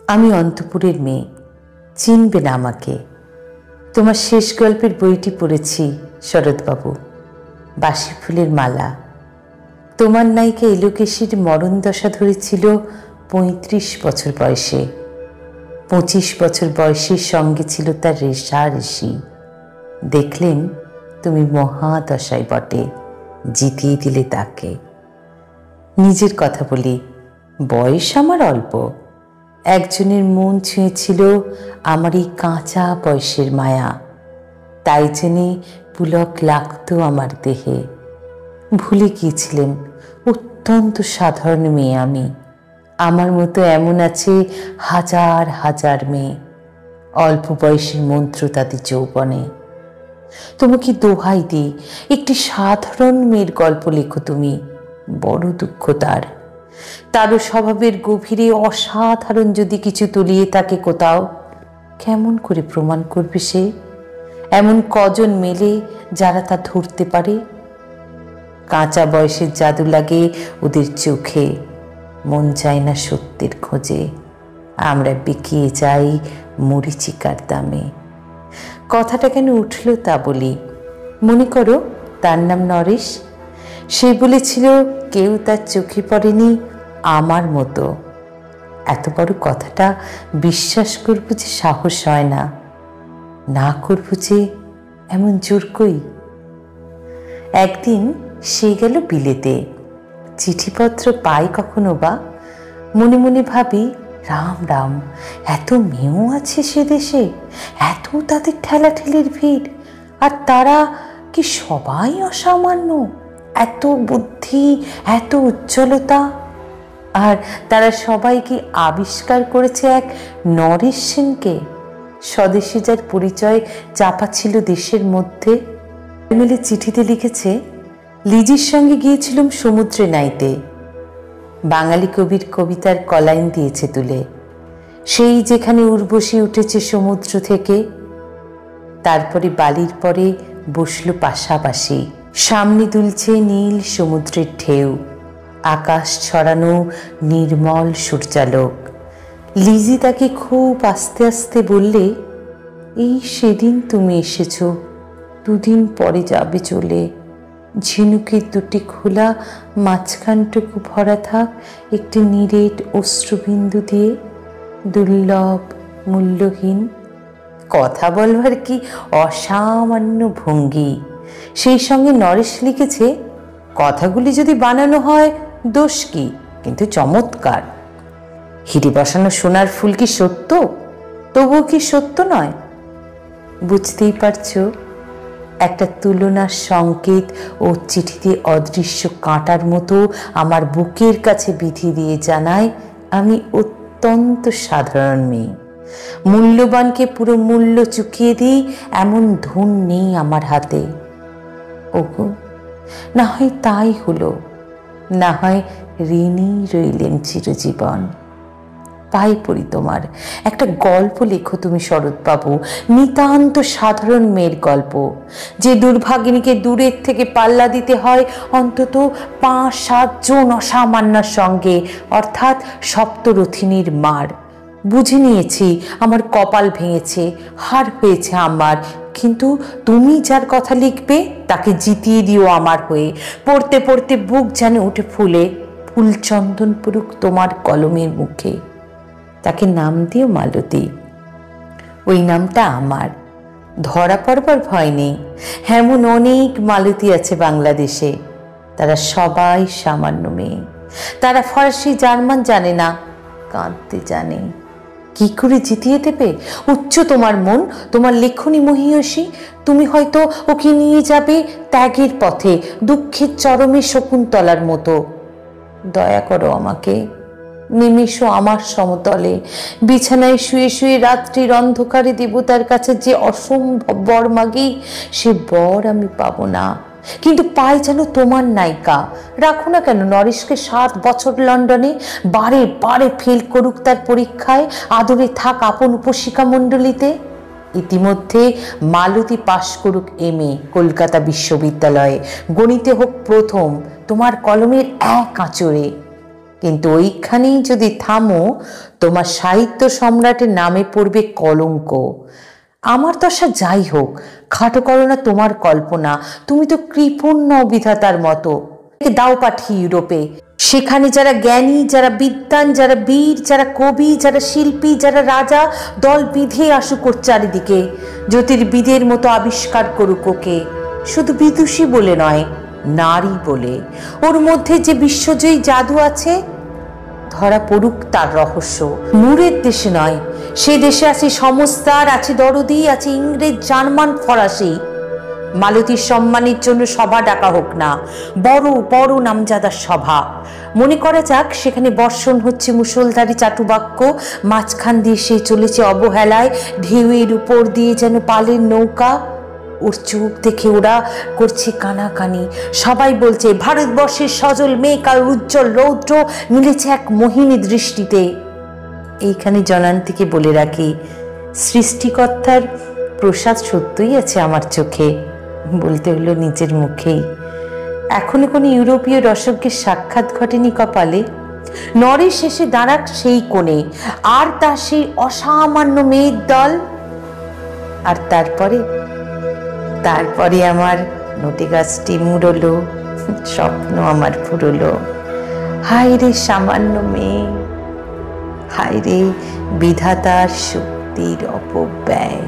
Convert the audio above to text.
আমি অন্তপুরের মেয়ে, চিনবে না আমাকে। তোমার শেষ গল্পের বইটি পড়েছি শরৎবাবু, বাসি ফুলের মালা। তোমার নায়িকা এলোকেশীর মরণ দশা ধরেছিল ৩৫ বছর বয়সে। ২৫ বছর বয়সের সঙ্গে ছিল তার রেশারেশি। দেখলেন তুমি মহাদশায় বটে, জিতিয়ে দিলে তাকে। নিজের কথা বলি, বয়স আমার অল্প। একজনের মন ছুঁয়েছিল আমার এই কাঁচা বয়সের মায়া, তাই জেনে পুলক লাগতো আমার দেহে। ভুলে গিয়েছিলেন অত্যন্ত সাধারণ মেয়ে আমি। আমার মতো এমন আছে হাজার হাজার মেয়ে, অল্প বয়সের মন্ত্র তাদের যৌবনে। তোমাকে দোহাই দিই, একটি সাধারণ মেয়ের গল্প লেখো তুমি। বড় দুঃখ তারও স্বভাবের গভীরে অসাধারণ যদি কিছু তলিয়ে থাকে কোথাও, কেমন করে প্রমাণ করবে সে? এমন কজন মেলে যারা তা ধরতে পারে? কাঁচা বয়সের জাদু লাগে ওদের চোখে, মন চায় না সত্যের খোঁজে। আমরা বিকিয়ে যাই মরিচিকার দামে। কথাটা কেন উঠল তা বলি। মনে করো তার নাম নরেশ। সে বলেছিল কেউ তার চোখে পড়েনি আমার মতো। এত বড় কথাটা বিশ্বাস করব যে সাহস হয় না, না করব যে এমন জোর কই। একদিন সে গেল বিলেতে। চিঠিপত্র পাই কখনো বা। মনে মনে ভাবি, রাম রাম, এত মেয়েও আছে সে দেশে, এত তাদের ঠেলাঠেলির ভিড়, আর তারা কি সবাই অসামান্য? এত বুদ্ধি, এত উজ্জ্বলতা, আর তারা সবাই কি আবিষ্কার করেছে এক নরেশ সেনকে, স্বদেশী যার পরিচয় চাপা ছিল দেশের মধ্যে। মিলে চিঠিতে লিখেছে, লিজির সঙ্গে গিয়েছিলাম সমুদ্রে নাইতে। বাঙালি কবির কবিতার কলাইন দিয়েছে তুলে, সেই যেখানে উর্বশী উঠেছে সমুদ্র থেকে। তারপরে বালির পরে বসল পাশাপাশি, সামনে দুলছে নীল সমুদ্রের ঢেউ, আকাশ ছড়ানো নির্মল সূর্যালোক। লিজি তাকে খুব আস্তে আস্তে বললে, এই সেদিন তুমি এসেছ, দুদিন পরে যাবে চলে। ঝিনুকের দুটি খোলা মাঝখানটুকু ভরা থাক একটি নিরেট অশ্রুবিন্দু দিয়ে, দুর্লভ মূল্যহীন। কথা বলবার কি অসামান্য ভঙ্গি। সেই সঙ্গে নরেশ লিখেছে, কথাগুলি যদি বানানো হয় দোষ কি, কিন্তু চমৎকার। হিরে বসানো সোনার ফুল কি সত্য? তবুও কি সত্য নয়? বুঝতেই পারছো, একটা তুলনার সংকেত ও চিঠিতে অদৃশ্য কাঁটার মতো আমার বুকের কাছে বিধি দিয়ে জানায় আমি অত্যন্ত সাধারণ মেয়ে। মূল্যবানকে পুরো মূল্য চুকিয়ে দিই এমন ধন নেই আমার হাতে। ওগো, না হয় তাই হলো, না হয় ঋণী রইলেন চিরজীবন। পাই পড়ি তোমার, একটা গল্প লেখো তুমি শরৎবাবু, নিতান্ত সাধারণ মেয়ের গল্প, যে দুর্ভাগিনীকে দূরের থেকে পাল্লা দিতে হয় অন্তত ৫-৭ জন অসামান্যার সঙ্গে, অর্থাৎ সপ্তরথিনীর মার। বুঝে নিয়েছি আমার কপাল ভেঙেছে, হার হয়েছে আমার, কিন্তু তুমি যার কথা লিখবে তাকে জিতিয়ে দিও আমার হয়ে। পড়তে পড়তে বুক যেন উঠে ফুলে, ফুলচন্দন পুরুক তোমার কলমের মুখে। তাকে নাম দিও মালতী, ওই নামটা আমার। ধরা পড়বার ভয় নেই, এমন অনেক মালতী আছে বাংলাদেশে। তারা সবাই সামান্য মেয়ে। তারা ফরাসি জার্মান জানে না, কাঁদতে জানে। কি করে জিতিয়ে দেবে? উচ্চ তোমার মন, তোমার লেখনী মহীয়সী। তুমি হয়তো ওকে নিয়ে যাবে ত্যাগের পথে, দুঃখের চরমে শকুন্তলার মতো। দয়া করো আমাকে, নেমে এসো আমার সমতলে। বিছানায় শুয়ে শুয়ে রাত্রির অন্ধকারে দেবতার কাছে যে অসম্ভব বর মাগি, সে বর আমি পাবো না, কিন্তু পাই যেন তোমার নায়িকা। রাখো না কেন নরেশকে ৭ বছর লন্ডনে, বারে বারে ফেল করুক তার পরীক্ষায়, আদরে থাক আপন উপশিকা মণ্ডলীতে। ইতিমধ্যে মালতী পাশ করুক MA কলকাতা বিশ্ববিদ্যালয়ে, গণিতে হোক প্রথম তোমার কলমের এক আঁচড়ে। কিন্তু ওইখানেই যদি থামো, তোমার সাহিত্য সম্রাটের নামে পড়বে কলঙ্ক। আমার দশা যাই হোক, খাটো করো না তোমার কল্পনা। তুমি তো কৃপণ নও বিধাতার মতো। দাও পাঠিয়ে ইউরোপে, সেখানে যারা জ্ঞানী, যারা বিদ্বান, যারা বীর, যারা কবি, যারা শিল্পী, যারা রাজা, দল বিধে আসুক ওর চারিদিকে। জ্যোতির্বিদের মতো আবিষ্কার করুক ওকে, শুধু বিদুষী বলে নয়, নারী বলে। ওর মধ্যে যে বিশ্বজয়ী জাদু আছে, ধরা পড়ুক তার রহস্য। নূরের দেশে নয়, সে দেশে আছে সমস্তার, আছে দরদি, আছে ইংরেজ, জার্মান, ফরাসি। মালতীর সম্মানের জন্য সভা ডাকা হোক না, বড় বড় নামজাদার সভা। মনে করা যাক সেখানে বর্ষণ হচ্ছে মুষলধারী চাটুবাক্য, মাঝখান দিয়ে সে চলেছে অবহেলায়, ঢেউয়ের উপর দিয়ে যেন পালের নৌকা। ওর চোখ দেখে ওরা করছে কানাকানি। সবাই বলছে ভারতবর্ষের সজল মেঘ আর উজ্জ্বল রৌদ্র মিলেছে এক মোহিনী দৃষ্টিতে। এইখানে জনান্তিকে বলে রাখি, সৃষ্টিকর্তার প্রসাদ সত্যই আছে আমার চোখে, বলতে হলো নিজের মুখেই। এখনো কোনো ইউরোপীয় রসজ্ঞের সাক্ষাৎ ঘটেনি কপালে। নরের শেষে দাঁড়াক সেই কোণে, আর তার সেই অসামান্য মেয়ের দল। আর তারপরে আমার নটে গাছটি মুড়লো, স্বপ্ন আমার ফুরলো। হায় রে সামান্য মেয়ে, হায় রে বিধাতার শক্তির অপব্যয়।